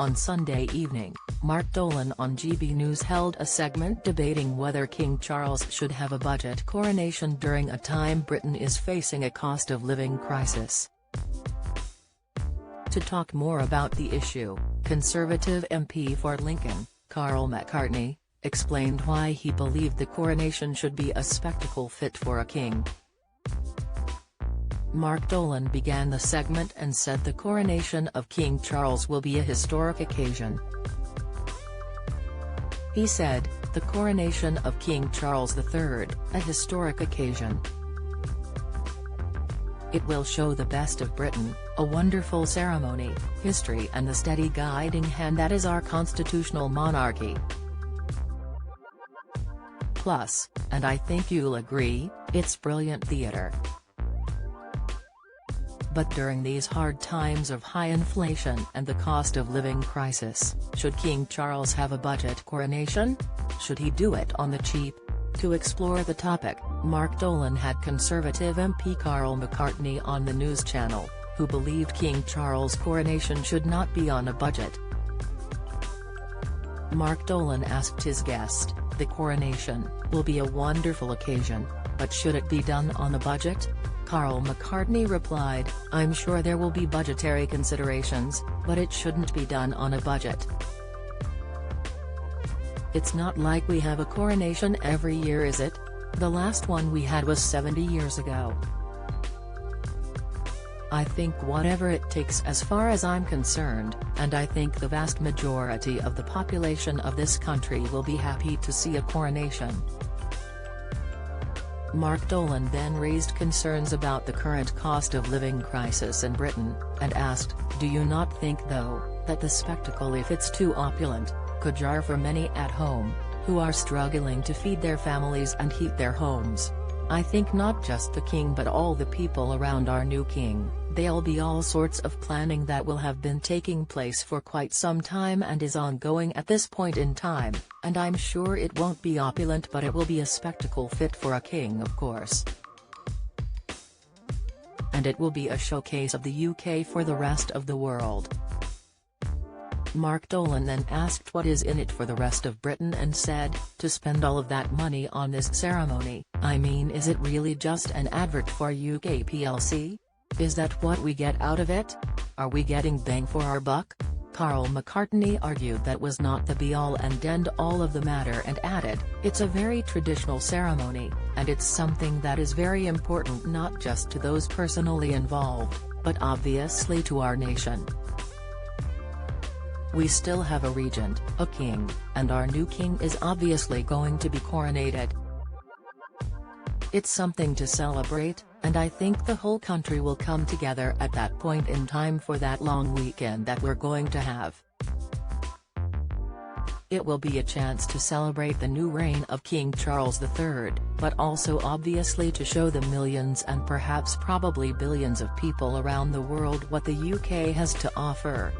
On Sunday evening, Mark Dolan on GB News held a segment debating whether King Charles should have a budget coronation during a time Britain is facing a cost of living crisis. To talk more about the issue, Conservative MP for Lincoln, Carl McCartney, explained why he believed the coronation should be a spectacle fit for a king. Mark Dolan began the segment and said the coronation of King Charles will be a historic occasion. He said, the coronation of King Charles III, a historic occasion. It will show the best of Britain, a wonderful ceremony, history and the steady guiding hand that is our constitutional monarchy. Plus, and I think you'll agree, it's brilliant theatre. But during these hard times of high inflation and the cost of living crisis, should King Charles have a budget coronation? Should he do it on the cheap? To explore the topic, Mark Dolan had Conservative MP Carl McCartney on the news channel, who believed King Charles' coronation should not be on a budget. Mark Dolan asked his guest, the coronation will be a wonderful occasion, but should it be done on a budget? Carl McCartney replied, I'm sure there will be budgetary considerations, but it shouldn't be done on a budget. It's not like we have a coronation every year, is it? The last one we had was 70 years ago. I think whatever it takes as far as I'm concerned, and I think the vast majority of the population of this country will be happy to see a coronation. Mark Dolan then raised concerns about the current cost of living crisis in Britain, and asked, do you not think though, that the spectacle, if it's too opulent, could jar for many at home, who are struggling to feed their families and heat their homes? I think not just the king but all the people around our new king, there'll be all sorts of planning that will have been taking place for quite some time and is ongoing at this point in time, and I'm sure it won't be opulent but it will be a spectacle fit for a king, of course. And it will be a showcase of the UK for the rest of the world. Mark Dolan then asked what is in it for the rest of Britain and said, to spend all of that money on this ceremony, I mean, is it really just an advert for UK PLC? Is that what we get out of it? Are we getting bang for our buck? Carl McCartney argued that was not the be-all and end-all of the matter and added, it's a very traditional ceremony, and it's something that is very important not just to those personally involved, but obviously to our nation. We still have a regent, a king, and our new king is obviously going to be coronated. It's something to celebrate, and I think the whole country will come together at that point in time for that long weekend that we're going to have. It will be a chance to celebrate the new reign of King Charles III, but also obviously to show the millions and perhaps probably billions of people around the world what the UK has to offer.